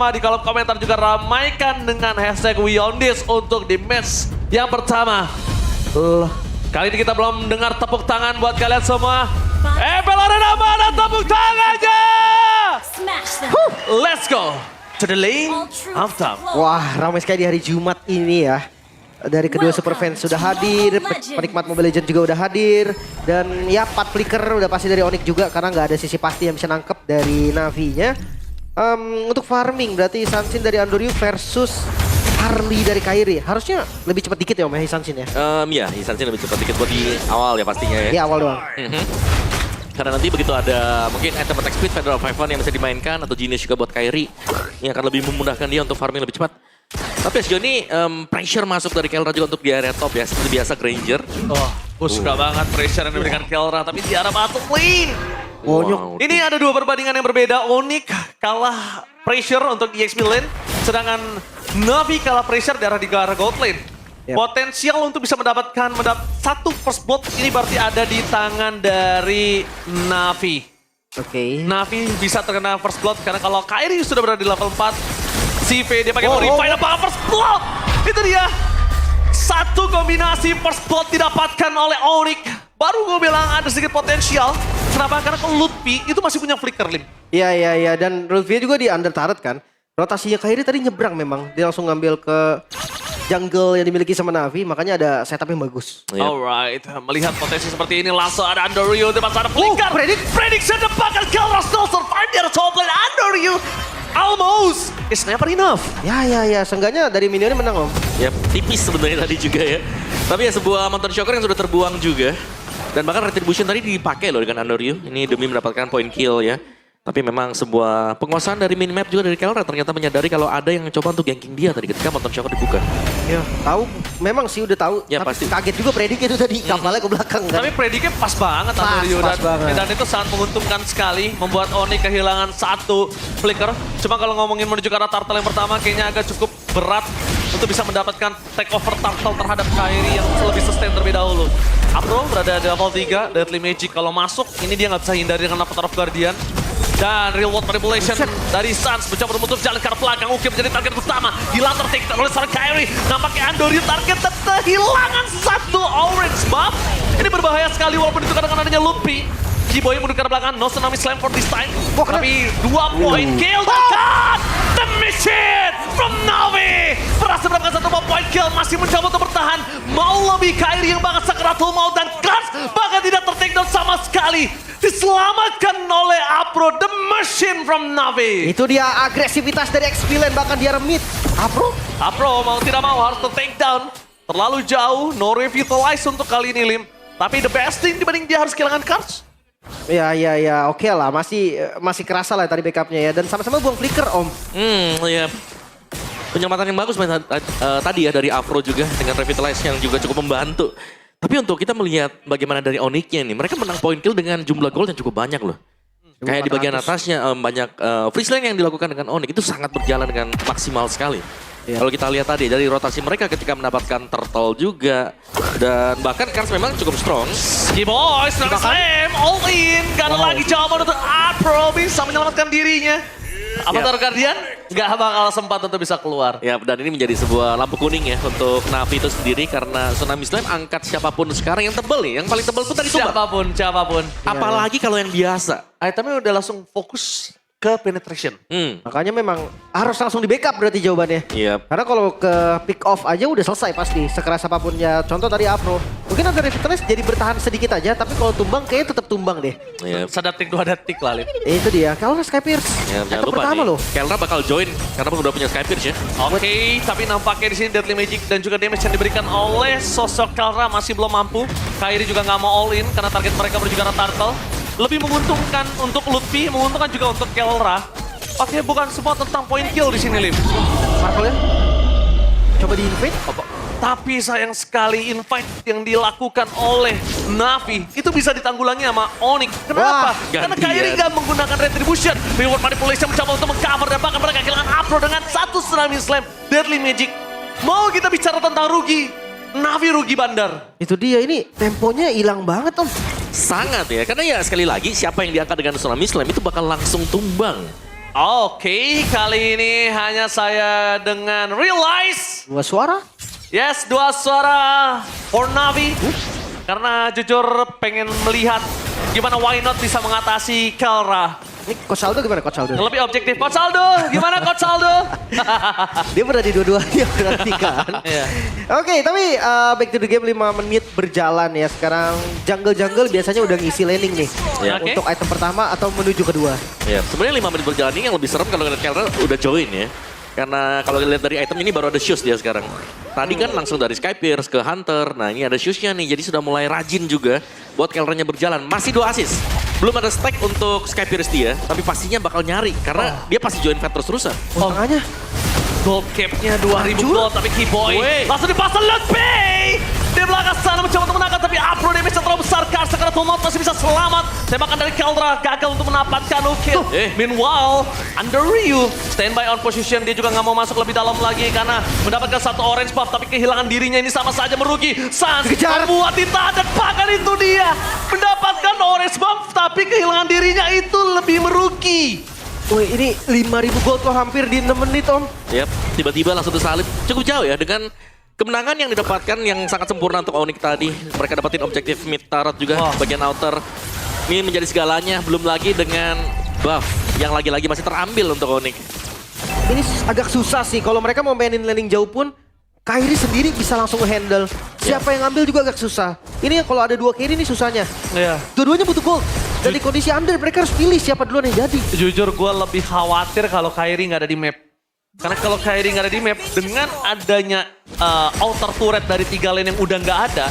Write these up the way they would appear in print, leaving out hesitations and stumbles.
Di kolom komentar juga ramaikan dengan hashtag WeOnThis untuk di match yang pertama. Kali ini kita belum dengar tepuk tangan buat kalian semua. FL Arena mana tepuk tangannya? Let's go to the lane of time. Wah, ramai sekali di hari Jumat ini ya. Dari kedua super fans sudah hadir, penikmat Mobile Legends juga udah hadir. Dan ya 4 flicker udah pasti dari Onyx juga karena nggak ada sisi pasti yang bisa nangkep dari Navi-nya. Untuk farming berarti Hisanshin dari Andoryu versus Harley dari Kairi. Harusnya lebih cepat dikit ya Om ya Hisanshin ya? Ya, Hisanshin lebih cepat dikit buat di awal ya pastinya ya. Iya awal doang. Karena nanti begitu ada mungkin item attack speed Federal 5-1 yang bisa dimainkan atau Genius juga buat Kairi. Ini akan lebih memudahkan dia untuk farming lebih cepat. Tapi sejauh ini pressure masuk dari Kelra juga untuk di area top ya. Seperti biasa Granger. Gue suka banget pressure yang diberikan Kelra tapi di arah bottom lane. Wow. Ini ada dua perbandingan yang berbeda. Onyx kalah pressure untuk di XP lane. Sedangkan Navi kalah pressure di arah gold lane. Potensial untuk bisa mendapatkan satu first blood ini berarti ada di tangan dari Navi. Oke. Navi bisa terkena first blood karena kalau Kairi sudah berada di level 4. CV dia pakai modify first blood. Itu dia. Satu kombinasi first blood didapatkan oleh Onyx. Baru gue bilang ada sedikit potensial. Kenapa? Karena kalau Lutfi itu masih punya flicker Lim. Iya. Dan Lutfi juga di under turret kan. Rotasinya Kairi tadi nyebrang memang. Dia langsung ngambil ke jungle yang dimiliki sama Navi. Makanya ada setup yang bagus. Alright. Melihat potensi seperti ini langsung ada Andoryu. Di masa ada flicker. Prediction dapatkan Kelra still survive di atas top lane Andoryu. Almost. It's never enough. Ya. Seenggaknya dari minionnya menang Om. Ya tipis sebenarnya tadi juga ya. Tapi ya sebuah Mountain Shocker yang sudah terbuang juga. Dan bahkan Retribution tadi dipakai loh dengan Andoryu. Ini demi mendapatkan point kill ya. Tapi memang sebuah penguasaan dari minimap juga dari Kelra ternyata menyadari kalau ada yang coba untuk ganking dia tadi ketika Mountain Shocker dibuka. Ya, tahu. Memang sih udah tahu. Ya, tapi pasti. kaget juga predik itu tadi. Kapalnya ke belakang kan. Tapi prediknya pas banget Andoryu. Pas banget. Dan itu sangat menguntungkan sekali. Membuat Onyx kehilangan satu flicker. Cuma kalau ngomongin menuju ke arah turtle yang pertama kayaknya agak cukup berat untuk bisa mendapatkan take over turtle terhadap Kairi yang lebih sustain terlebih dahulu. Apro berada di level 3, Deadly Magic kalau masuk ini dia nggak bisa hindari dengan Avatar of Guardian. Dan Real World Manipulation dari Suns mencoba memutus jalan ke arah belakang. Uki menjadi target utama. Hilang tertik oleh seorang Kairi. Nampaknya Andoryu target kehilangan satu orange buff. Ini berbahaya sekali walaupun itu dengan adanya Luffy. G-Boy mundur ke arah belakang. No Tsunami Slam for this time. Tapi 2 point kill dekat. The mission from Navi. Berhasil mendapatkan 1 point kill. Masih mencoba untuk bertahan. Mau lebih Kairi yang banget sakaratul maut. Dan Kans bahkan tidak tertake down sama sekali. Diselamatkan oleh Apro, the machine from Navi. Itu dia agresivitas dari XP-Lane bahkan dia remit. Apro mau tidak mau harus take down. Terlalu jauh, no revitalize untuk kali ini Lim. Tapi the best thing dibanding dia harus kehilangan cards. Ya, oke lah. Masih kerasa lah tadi backupnya ya. Dan sama-sama buang flicker Om. Ya. Penyelamatan yang bagus tadi ya dari Afro juga dengan revitalize yang juga cukup membantu. Tapi untuk kita melihat bagaimana dari Onyx-nya nih, mereka menang point kill dengan jumlah gold yang cukup banyak loh. Kayak di bagian atasnya banyak freeze lane yang dilakukan dengan Onyx itu sangat berjalan dengan maksimal sekali. Kalau kita lihat tadi dari rotasi mereka ketika mendapatkan turtle juga. Dan bahkan Kans memang cukup strong. G-Boy, Slam, all in. Gak ada lagi jawaban untuk Apro bisa menyelamatkan dirinya. Avatar Guardian gak bakal sempat untuk bisa keluar. Ya, dan ini menjadi sebuah lampu kuning ya untuk Navi itu sendiri karena Tsunami Slam angkat siapapun sekarang yang tebel nih. Yang paling tebel pun tadi tumbang. Siapapun. Apalagi kalau yang biasa. Itemnya udah langsung fokus ke penetration. Makanya memang harus langsung di backup berarti jawabannya. Iya. Karena kalau ke pick off aja udah selesai pasti. Sekeras apapun ya. Contoh tadi Apro. Mungkin ada revitalize jadi bertahan sedikit aja. Tapi kalau tumbang kayaknya tetap tumbang deh. Iya. Sedetik 2 detik lah Lim. Itu dia. Kelra Skypierce. Ya, jangan lupa pertama nih. loh. Kelra bakal join karena udah punya Skypierce ya. Oke, tapi nampaknya di sini Deadly Magic dan juga damage yang diberikan oleh sosok Kelra masih belum mampu. Kairi juga nggak mau all in karena target mereka menuju ke arah turtle. Lebih menguntungkan untuk Lutfi, menguntungkan juga untuk Kelra. Pastinya bukan semua tentang point kill di sini Lim. Marvel ya. Coba di-invade. Tapi sayang sekali invite yang dilakukan oleh Navi itu bisa ditanggulangi sama Onyx. Kenapa? Wah, Karena gantian. Kairi nggak menggunakan retribution. Reward manipulation mencoba untuk mengcover dan bahkan mereka kehilangan Apro dengan 1 Tsunami Slam. Deadly Magic. Mau kita bicara tentang rugi? Navi rugi bandar. Itu dia ini temponya hilang banget Om. Sangat ya, karena ya sekali lagi siapa yang diangkat dengan Tsunami Slam itu bakal langsung tumbang. Oke, kali ini hanya saya dengan Realize. 2 suara. Yes, 2 suara for Navi. Karena jujur pengen melihat gimana Why Not bisa mengatasi Kelra. Ini Coach Aldo gimana Coach Aldo? Lebih objektif. Coach Aldo, gimana Coach Aldo? Dia pernah di dua-duanya berarti kan. Iya. Oke, tapi back to the game 5 menit berjalan ya. Sekarang jungle-jungle biasanya udah ngisi laning nih. Ya, oke. Untuk item pertama atau menuju kedua. Ya, sebenarnya 5 menit berjalan ini yang lebih serem kalau ngeliat Kelra udah join ya. Karena kalau lihat dari item ini baru ada shoes dia sekarang. Tadi kan langsung dari Skypierce ke Hunter. Nah ini ada shoesnya nih, jadi sudah mulai rajin juga buat Kelranya berjalan. Masih 2 assist. Belum ada stack untuk Skypierce dia, tapi pastinya bakal nyari. Karena dia pasti join fight terus-terusan. Tengahnya. Gold cap-nya 2000 gold, tapi Keyboy Weh. langsung dipasang Lutfi. Di belakang sana mencoba untuk menangkap, tapi Afro damage terlalu besar. Kars sekarang Tomot masih bisa selamat. Tembakan dari Kelra gagal untuk mendapatkan kill. Meanwhile, Under Ryu standby on position. Dia juga nggak mau masuk lebih dalam lagi karena mendapatkan 1 orange buff, tapi kehilangan dirinya ini sama saja merugi. Sans Dikejar. membuat ditahan dan bahkan itu dia mendapatkan orange buff, tapi kehilangan dirinya itu lebih merugi. Wih, ini 5.000 gold loh hampir di 6 menit om. Yap, tiba-tiba langsung tersalib. Cukup jauh ya dengan kemenangan yang didapatkan yang sangat sempurna untuk Onyx tadi. Mereka dapetin objektif mid turret juga bagian outer. Ini menjadi segalanya, belum lagi dengan buff yang lagi-lagi masih terambil untuk Onyx. Ini agak susah sih kalau mereka mau mainin laning jauh pun Kairi sendiri bisa langsung handle. Siapa yang ngambil juga agak susah. Ini kalau ada 2 carry ini susahnya. Iya. Dua-duanya butuh gold. Dan di kondisi under mereka harus pilih siapa duluan yang jadi. Jujur gue lebih khawatir kalau Kairi nggak ada di map. Karena kalau Kairi nggak ada di map, dengan adanya outer turret dari 3 lane yang udah nggak ada,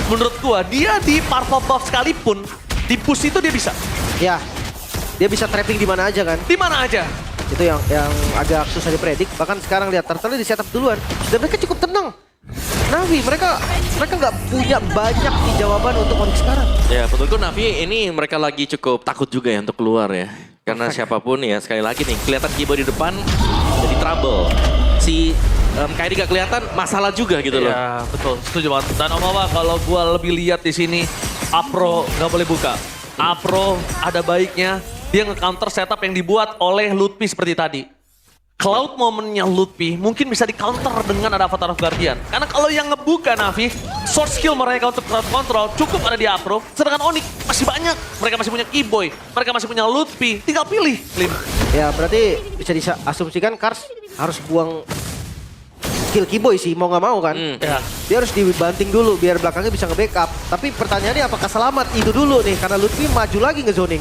menurut gue dia di purple buff sekalipun, di push itu dia bisa. Ya, dia bisa trapping di mana aja kan. Di mana aja. Itu yang agak susah dipredik. Bahkan sekarang lihat turtle di setup duluan. Dan mereka cukup tenang. Navi, mereka nggak punya banyak nih jawaban untuk Onyx sekarang. Ya, menurutku Navi ini mereka lagi cukup takut juga ya untuk keluar ya. Karena siapapun ya, sekali lagi nih, kelihatan Keyboy di depan jadi trouble. Si Kairi gak kelihatan, masalah juga gitu loh. Ya betul, setuju banget. Dan Om Awa, kalau gue lebih lihat di sini, Afro nggak boleh buka. Afro ada baiknya dia nge-counter setup yang dibuat oleh Lutfi seperti tadi. Cloud momennya Lutfi mungkin bisa di-counter dengan ada Avatar of Guardian. Karena kalau yang ngebuka Navi, source skill mereka untuk crowd control cukup ada di Afro. Sedangkan Onyx masih banyak. Mereka masih punya Keyboy, mereka masih punya Lutfi. Tinggal pilih, Lim. Ya berarti bisa diasumsikan Kars harus buang skill Keyboy sih, mau nggak mau kan. Ya. Dia harus dibanting dulu biar belakangnya bisa nge-backup. Tapi pertanyaannya apakah selamat? Itu dulu nih, karena Lutfi maju lagi nge-zoning.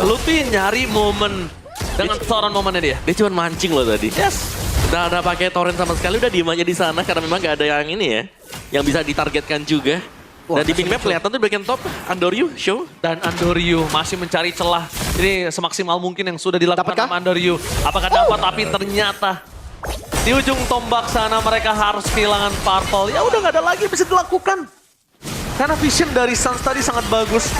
Lutfi nyari momen dengan seorang momennya dia. Dia cuma mancing loh tadi. Yes. Udah ada pakai torrent sama sekali, udah diem aja di sana karena memang gak ada yang ini ya. Yang bisa ditargetkan juga. Wah, Dan di minimap kelihatan tuh bagian top, Andoryu, show. Dan Andoryu masih mencari celah. Ini semaksimal mungkin yang sudah dilakukan Dapatkah? sama Andoryu. Apakah dapat? Tapi ternyata di ujung tombak sana mereka harus kehilangan purple. Ya udah gak ada lagi yang bisa dilakukan. Karena vision dari Sans tadi sangat bagus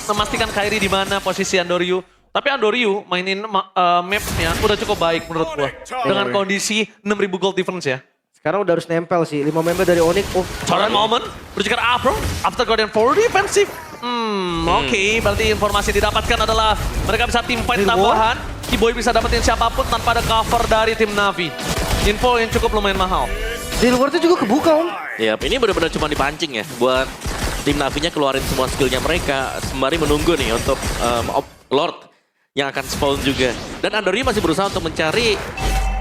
memastikan Kairi di mana posisi Andoryu. Tapi Andoryu mainin mapnya udah cukup baik menurut gua. Dengan kondisi 6.000 gold difference ya. Sekarang udah harus nempel sih, 5 member dari Onyx. Oh, Current moment, berjika Afro, after Guardian for defensive. Oke, berarti informasi didapatkan adalah mereka bisa team fight tambahan. Keyboy bisa dapetin siapapun tanpa ada cover dari tim Navi. Info yang cukup lumayan mahal. di luar itu juga kebuka om. Ya, ini benar-benar cuma dipancing ya buat tim Navinya keluarin semua skillnya mereka sembari menunggu nih untuk Lord yang akan spawn juga. Dan Andoryu masih berusaha untuk mencari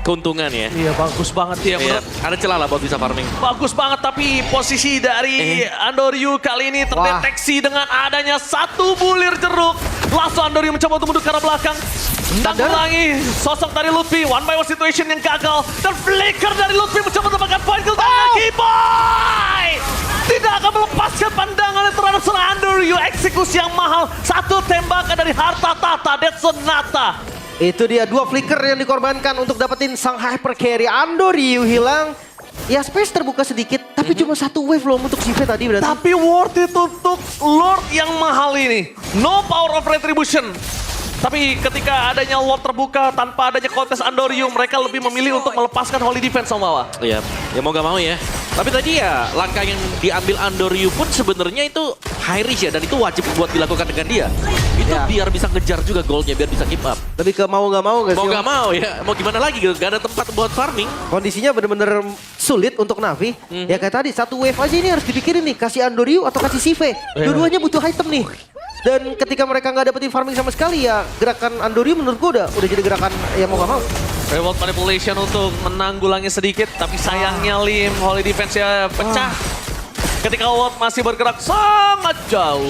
keuntungan ya. Iya, bagus banget ya. Iya, ada celah lah buat bisa farming. Bagus banget, tapi posisi dari Andoryu kali ini terdeteksi dengan adanya 1 bulir jeruk. Langsung Andoryu mencoba untuk mundur ke arah belakang. Menanggulangi sosok dari Lutfi, one by one situation yang gagal. Dan flicker dari Lutfi mencoba mendapatkan point kill dari Keyboy. Tidak akan melepaskan pandangannya terhadap seorang Andoryu. Eksekusi yang mahal, 1 tembakan dari harta tata, Dead Sonata. Itu dia 2 flicker yang dikorbankan untuk dapetin sang hyper carry. Andoryu hilang. Ya space terbuka sedikit, tapi cuma 1 wave loh untuk CV tadi berarti. Tapi worth it untuk Lord yang mahal ini. No power of retribution. Tapi ketika adanya Lord terbuka tanpa adanya kontes Andoryu, mereka lebih memilih untuk melepaskan Holy Defense sama bawah. Iya, ya mau gak mau ya. Tapi tadi ya langkah yang diambil Andoryu pun sebenarnya itu high risk ya, dan itu wajib buat dilakukan dengan dia. Itu Ya. biar bisa ngejar juga goalnya, biar bisa keep up. Lebih ke mau nggak mau gak sih? Mau Om? gak mau ya, mau gimana lagi gitu, gak ada tempat buat farming. Kondisinya bener-bener sulit untuk Navi. Ya kayak tadi, satu wave aja ini harus dipikirin nih. Kasih Andoryu atau kasih Sive. Dua-duanya butuh item nih. Dan ketika mereka nggak dapetin farming sama sekali ya, gerakan Andoryu menurut gue udah jadi gerakan yang mau nggak mau. Reward manipulation untuk menanggulangi sedikit, tapi sayangnya Lim, Holy Defense-nya pecah. Ketika Ward masih bergerak sangat jauh.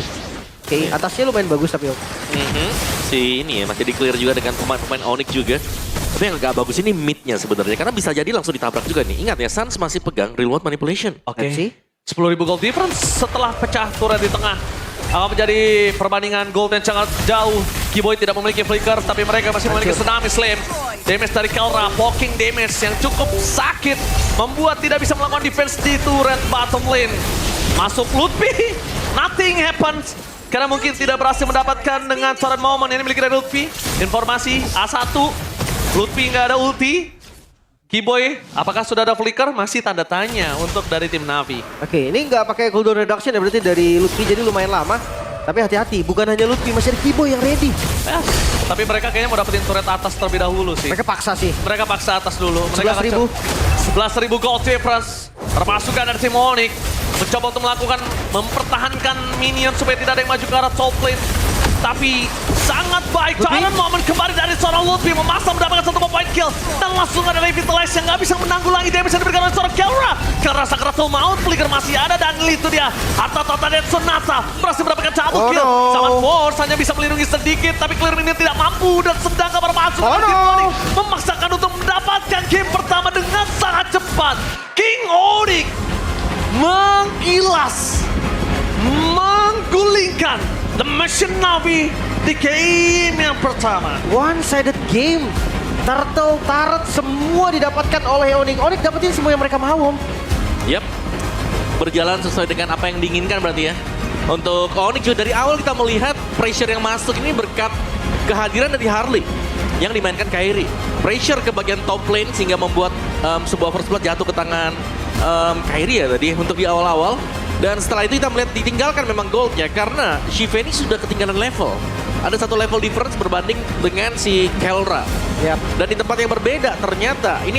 Oke, atasnya lumayan bagus tapi Om. Si ini ya masih di clear juga dengan pemain-pemain Onyx juga. Tapi yang agak bagus ini mid-nya sebenarnya, karena bisa jadi langsung ditabrak juga nih. Ingat ya, Suns masih pegang reward manipulation. Oke. Let's see. 10.000 gold difference setelah pecah turret di tengah. Akan menjadi perbandingan gold yang sangat jauh. Keyboy tidak memiliki flicker, tapi mereka masih memiliki tsunami slam. Damage dari Kelra, poking damage yang cukup sakit. Membuat tidak bisa melakukan defense di turret bottom lane. Masuk Lutfi, nothing happens. Karena mungkin tidak berhasil mendapatkan dengan current moment ini milik dari Lutfi. Informasi A1, Lutfi nggak ada ulti. Keyboy, apakah sudah ada flicker? Masih tanda tanya untuk dari tim Navi. Oke, ini nggak pakai cooldown reduction ya berarti dari Lutfi, jadi lumayan lama. Tapi hati-hati, bukan hanya Lutfi, masih ada Keyboy yang ready. Tapi mereka kayaknya mau dapetin turret atas terlebih dahulu sih. Mereka paksa sih. Mereka paksa atas dulu. Mereka 11.000. 11.000 gold difference. Terpasukan dari tim Onyx. Mencoba untuk mempertahankan minion supaya tidak ada yang maju ke arah top lane. Tapi sangat baik. Jangan momen kembali dari seorang Lutfi. Memaksa mendapatkan satu point kill. Dan langsung ada Revitalize yang nggak bisa menanggulangi damage yang diberikan oleh seorang Kelra. Kelra Sakratul Maut, flicker masih ada. Dan itu dia. Harta Tota dan Sonata berhasil mendapatkan satu kill. no. Sama Force hanya bisa melindungi sedikit. Tapi clear ini tidak mampu. Dan sedang kabar masuk. Oh, dari tim no. Onyx. Memaksakan untuk mendapatkan game pertama dengan sangat cepat. King Onyx menggilas, menggulingkan The Machine Navi di game yang pertama. One-sided game. Turtle, turret, semua didapatkan oleh Onyx. Onyx dapetin semua yang mereka mau Om. Yap, berjalan sesuai dengan apa yang diinginkan berarti ya. Untuk Onyx juga dari awal kita melihat pressure yang masuk ini berkat kehadiran dari Harley yang dimainkan Kairi. Pressure ke bagian top lane sehingga membuat sebuah first blood jatuh ke tangan Kairi ya tadi untuk di awal-awal. Dan setelah itu kita melihat ditinggalkan memang goldnya karena Shiva ini sudah ketinggalan level. Ada satu level difference berbanding dengan si Kelra. Yap. Dan di tempat yang berbeda ternyata ini